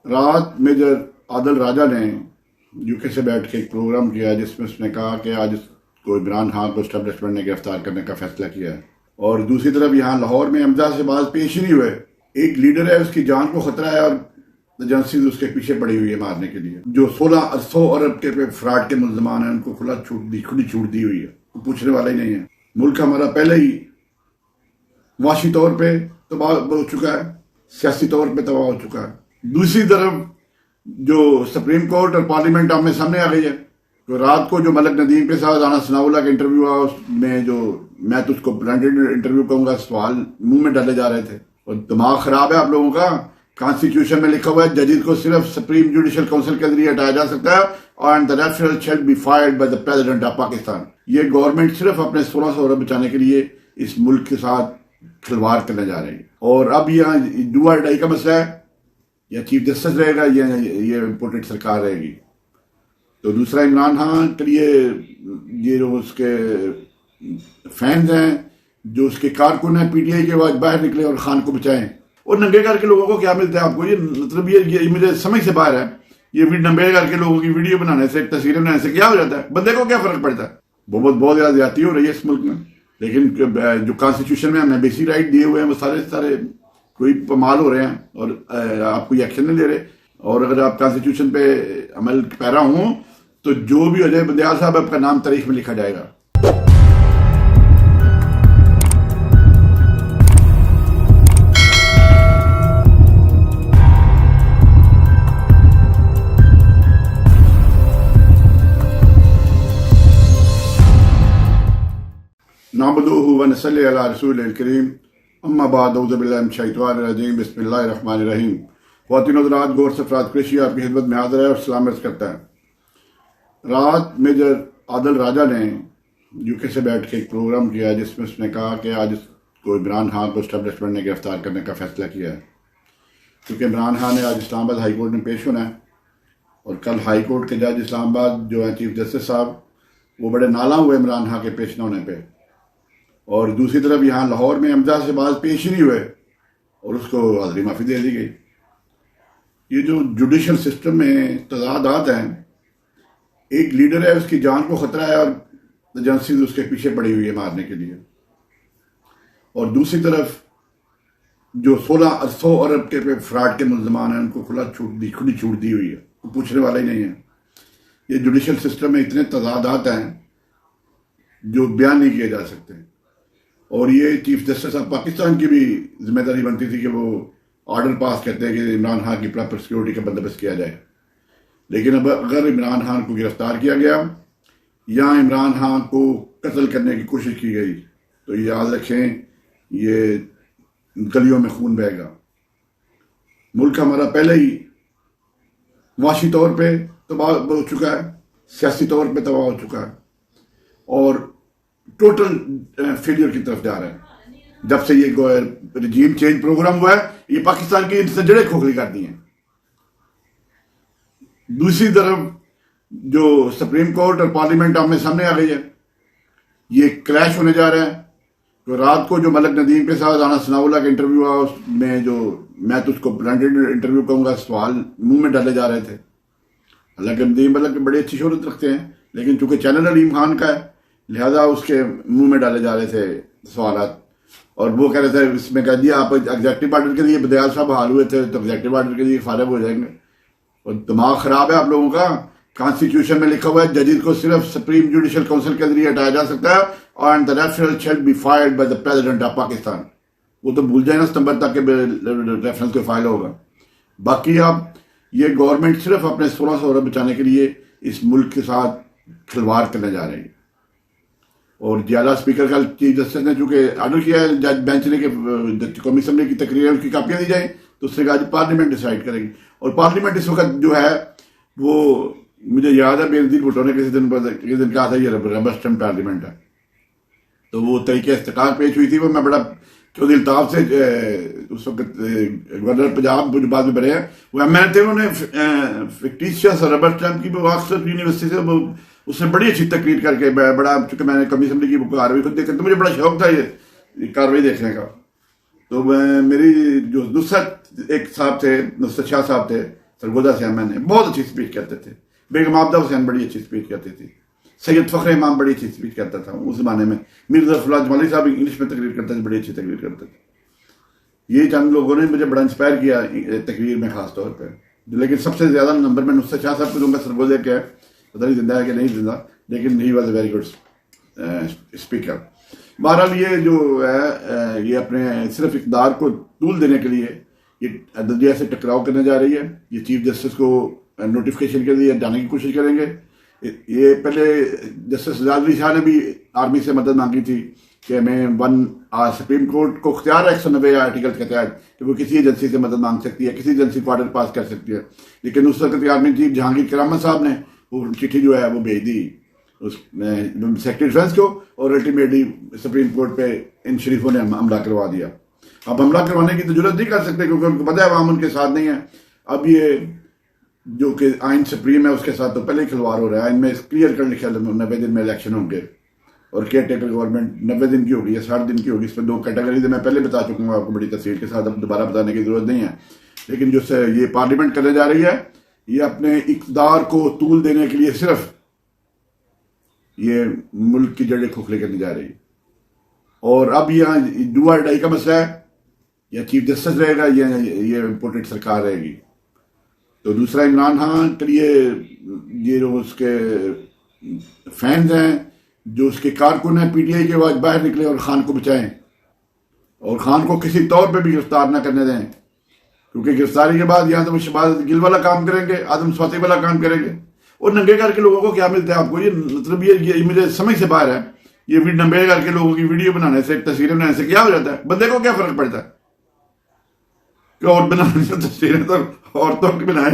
रात मेजर आदिल राजा ने यूके से बैठ के एक प्रोग्राम किया जिसमें उसने कहा कि आज को इमरान खान को एस्टेब्लिशमेंट ने गिरफ्तार करने का फैसला किया है। और दूसरी तरफ यहाँ लाहौर में अमदा से बाज पेश ही नहीं हुए। एक लीडर है, उसकी जान को खतरा है और एजेंसीज उसके पीछे पड़ी हुई है मारने के लिए। जो 1600 अरब के फ्रॉड के मुल्जमान हैं उनको खुली छूट दी हुई है, तो पूछने वाला ही नहीं है। मुल्क हमारा पहले ही मुआशी तौर पे तबाह हो चुका है, सियासी तौर पे तबाह हो चुका है। दूसरी तरफ जो सुप्रीम कोर्ट और पार्लियामेंट आमने सामने आ गई है। तो रात को जो मलिक नदीम के साथ आना सनाउल्लाह का इंटरव्यू हुआ, उसमें जो मैं तो उसको ब्रांडेड इंटरव्यू कहूंगा, सवाल मुंह में डाले जा रहे थे। और दिमाग खराब है आप लोगों का। कॉन्स्टिट्यूशन में लिखा हुआ है जजेस को सिर्फ सुप्रीम जुडिशल काउंसिल के जरिए हटाया जा सकता है and the referral shall be fired by the president of Pakistan. ये गवर्नमेंट सिर्फ अपने 1600 अरब बचाने के लिए इस मुल्क के साथ खिलवाड़ करने जा रही है। और अब यहाँ डू और डाई का मसला है, या चीफ जस्टिस रहेगा या ये इम्पोर्टेड सरकार रहेगी। तो दूसरा इमरान खान के लिए ये जो उसके फैंस हैं, जो उसके कारकुन हैं पीटीआई के, वो बाहर निकले और खान को बचाएं। और नंगे करके लोगों को क्या मिलता है आपको, ये मतलब ये मुझे समझ से बाहर है। ये नंगे करके लोगों की वीडियो बनाने से, तस्वीरें बनाने से क्या हो जाता है? बंदे को क्या फर्क पड़ता है? बहुत ज्यादा ज्यादती हो रही है इस मुल्क में। लेकिन जो कॉन्स्टिट्यूशन में हमें बेसिक राइट दिए हुए हैं वो सारे कोई पमाल हो रहे हैं और आप कोई एक्शन नहीं ले रहे। और अगर आप कॉन्स्टिट्यूशन पे अमल पैरा हों तो जो भी हो जाए बंदियाल साहब आपका नाम तारीख में लिखा जाएगा। नाबदूहु व नसल्ली अला रसूलिल करीम, अम्मा बाद, औज़ु बिल्लाहि मिनश शैतानिर रजीम, बिस्मिल्लाहिर रहमानिर रहीम। ख्वातीन और हज़रात, गौर से फराद कुरैशी आपकी खिदमत में हाज़िर है और सलाम अर्ज़ करता है। रात मेजर आदिल राजा ने यूके से बैठ के एक प्रोग्राम किया जिसमें उसने कहा कि आज को इमरान खान को एस्टेब्लिशमेंट ने गिरफ्तार करने का फैसला किया है। क्योंकि इमरान खान ने आज इस्लामाबाद हाई कोर्ट में पेश होना है और कल हाई कोर्ट के जज इस्लामाबाद जो है चीफ जस्टिस साहब, वो बड़े नाला हुए इमरान खान के पेश न होने पर। और दूसरी तरफ यहाँ लाहौर में अमदा से बाज पेश ही नहीं हुए और उसको हाज़िरी माफ़ी दे दी गई। ये जो जुडिशल सिस्टम में तजादात हैं, एक लीडर है, उसकी जान को खतरा है और एजेंसीज उसके पीछे पड़ी हुई है मारने के लिए। और दूसरी तरफ जो 1600 अरब के फ्रॉड के मुल्जमान हैं उनको खुली छूट दी हुई है, तो पूछने वाला ही नहीं है। ये जुडिशल सिस्टम में इतने तजादात हैं जो बयान नहीं किए जा सकते। और ये चीफ जस्टिस ऑफ पाकिस्तान की भी जिम्मेदारी बनती थी कि वो ऑर्डर पास करते हैं कि इमरान खान की प्रॉपर सिक्योरिटी का बंदोबस्त किया जाए। लेकिन अब अगर इमरान खान को गिरफ्तार किया गया या इमरान खान को कत्ल करने की कोशिश की गई तो ये याद रखें, ये गलियों में खून बहेगा। मुल्क हमारा पहले ही मुआशी तौर पे तबाह हो चुका है, सियासी तौर पे तबाह हो चुका है और टोटल फेलियर की तरफ जा रहा है। जब से ये रजीम चेंज प्रोग्राम हुआ है, ये पाकिस्तान की इनसे जड़ें खोखली कर दी हैं। दूसरी तरफ जो सुप्रीम कोर्ट और पार्लियामेंट आमने सामने आ गई है, ये क्लैश होने जा रहा है। तो रात को जो मलिक नदीम के साथ आना सनाउल्लाह का इंटरव्यू हुआ, उसमें जो मैं तो उसको ब्रांडेड इंटरव्यू कहूंगा, सवाल मुंह में डाले जा रहे थे। हालांकि नदीम मलिक बड़ी अच्छी शोहरत रखते हैं, लेकिन चूंकि चैनल अलीम खान का है लिहाजा उसके मुंह में डाले जा रहे थे सवालात। और वो कह रहे थे, इसमें कह दिया आप एग्जेक्टिव ऑर्डर के लिए बंदियाल साहब हाल हुए थे तो एग्जेक्टिव ऑर्डर के लिए फारिग हो जाएंगे। और दिमाग खराब है आप लोगों का। कॉन्स्टिट्यूशन में लिखा हुआ है जजेस को सिर्फ सुप्रीम जुडिशल काउंसिल के जरिए हटाया जा सकता है and the referral shall be fired by the president of Pakistan. वो तो भूल जाए ना सितंबर तक के रेफरेंस को फाइल होगा। बाकी आप ये गवर्नमेंट सिर्फ अपने 1600 अरब बचाने के लिए इस मुल्क के साथ खिलवाड़ करने जा रही है। और जियाला स्पीकर का चीफ जस्टिस ने चूंकि ऑर्डर किया है जज बेंच ने कि कौमी असम्बली की तकरीर उसकी कापियां दी जाए, तो उससे आज पार्लियामेंट डिसाइड करेगी। और पार्लियामेंट इस वक्त जो है वो मुझे याद है बेनजीर भुट्टो ने किसी दिन कहा था ये रबर स्टैम्प पार्लियामेंट है। तो वो तरीके इस्तकार पेश हुई थी, वो मैं बड़ा चौधरी अल्ताफ से उस वक्त गवर्नर पंजाब जो बाद में बने हैं वो एमएलए थे, उन्होंने फिक्टिशियस रबर स्टैम्प की ऑक्सफोर्ड यूनिवर्सिटी से उसने बड़ी अच्छी तकरीर करके बड़ा, चूंकि मैंने कौमी असम्बली की कार्रवाई खुद देखा तो मुझे बड़ा शौक था ये कार्रवाई देखने का। तो मेरी जो नुसरत एक साहब थे, नुसरत शाह साहब थे, सरगोदा से एम ने बहुत अच्छी स्पीच करते थे। बेगम आबदा हुसैन बड़ी अच्छी स्पीच करती थी। सैयद फ़ख्र इमाम बड़ी अच्छी स्पीच करता था उस ज़माने में। मिर्ज़ा फलाज मौलवी साहब इंग्लिश में तकरीर करते थे, बड़ी अच्छी तकरीर करते थे। ये चंद लोगों ने मुझे बड़ा इंस्पायर किया तकरीर में ख़ास तौर पर। लेकिन सबसे ज़्यादा नंबर मैं नुसरत शाह साहब को दूंगा, सरगोदा के पता नहीं जिंदा है कि नहीं जिंदा, लेकिन he was a very good speaker. बहरहाल ये जो है ये अपने सिर्फ इक़्तिदार को तूल देने के लिए ये अदलिया से टकराव करने जा रही है। ये चीफ जस्टिस को नोटिफिकेशन के लिए जाने की कोशिश करेंगे। ये पहले जस्टिस अली शाह ने भी आर्मी से मदद मांगी थी कि हमें सुप्रीम कोर्ट को इख्तियार है 190 आर्टिकल के तहत कि वो किसी एजेंसी से मदद मांग सकती है, किसी एजेंसी को ऑर्डर पास कर सकती है। लेकिन उस वक्त आर्मी चीफ जहांगीर करामत साहब ने वो चिट्ठी जो है वो भेज दी उस सेक्रेटरी डिफेंस को, और अल्टीमेटली सुप्रीम कोर्ट पे इन शरीफों ने हमला करवा दिया। अब हमला करवाने की तो जरूरत नहीं कर सकते क्योंकि उनको पता है अवाम उनके साथ नहीं है। अब ये जो कि आइन सुप्रीम है उसके साथ तो पहले ही खिलवाड़ हो रहा है। आइन में क्लियर कर लिखा है 90 दिन में इलेक्शन होंगे और केयर टेकर गवर्नमेंट 90 दिन की होगी या 60 दिन की होगी। इस पर दो कैटेगरीज मैं पहले बता चुका हूँ आपको बड़ी तफसील के साथ, अब दोबारा बताने की जरूरत नहीं है। लेकिन जो ये पार्लियामेंट करने जा रही है ये अपने इक़्तिदार को तूल देने के लिए सिर्फ ये मुल्क की जड़ें खोखले करने जा रही है। और अब यहाँ डू और डाई का मसला है, या चीफ जस्टिस रहेगा या ये इम्पोर्टेड सरकार रहेगी। तो दूसरा इमरान खान के लिए ये जो उसके फैंस हैं, जो उसके कारकुन हैं पीटीआई के, बाद बाहर निकले और खान को बचाएं और खान को किसी तौर पे भी गिरफ्तार ना करने दें, क्योंकि गिरफ्तारी के बाद यहाँ तो वो शबाज गिल वाला काम करेंगे, आदम स्वाति वाला काम करेंगे। और नंगे करके लोगों को क्या मिलता है आपको, ये मतलब ये मुझे समझ से बाहर है। ये नंगे करके लोगों की वीडियो बनाने से, तस्वीरें बनाने से क्या हो जाता है, बंदे को क्या फर्क पड़ता है कि और बनाने से तस्वीरें तो औरतों की बनाए।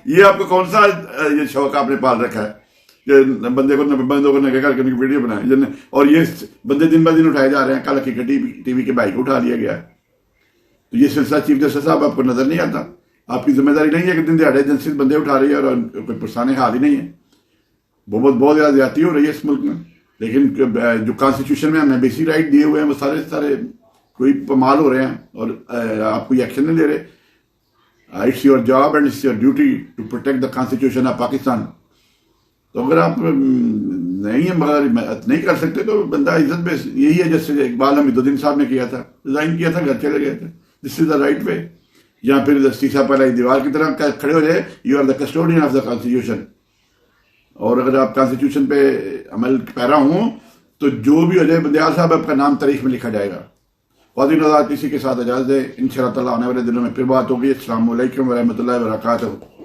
ये आपको कौन सा ये शौक आपने पाल रखा है कि बंदों को नंगे करके उनकी वीडियो बनाए। और ये बंदे दिन ब दिन उठाए जा रहे हैं। कल की टीवी के बाइक उठा लिया गया है। तो ये सिलसिला चीफ जस्टिस साहब आपको नजर नहीं आता। आपकी जिम्मेदारी नहीं है कि दिन दिहाड़े एजेंसी बंदे उठा रही है और कोई पुरसाने हाल ही नहीं है। बहुत ज़्यादा ज्यादती हो रही है इस मुल्क में। लेकिन जो कॉन्स्टिट्यूशन में हमें बेसिक राइट दिए हुए हैं वो सारे कोई पमाल हो रहे हैं और आप कोई एक्शन नहीं ले रहे। It's your job and it's your duty to protect the constitution of Pakistan. तो अगर आप नहीं कर सकते तो बंदा इज्जत में यही है जैसे इकबाल हमीदुद्दीन साहब ने किया था, रिजाइन किया था, घर चले गए थे। This is the right way. या फिर शीशा पहले दीवार की तरह खड़े हो जाए, you are the custodian of the constitution. और अगर आप कॉन्स्टिट्यूशन पे अमल पैरा हों तो जो भी हो जाए बंदियाल साहब आपका नाम तारीख में लिखा जाएगा। वादिन आज़ाद इसी के साथ इजाज़त दें। इंशाअल्लाह आने वाले दिनों में फिर बात होगी। अस्सलाम वालेकुम व रहमतुल्लाहि व बरकातहू।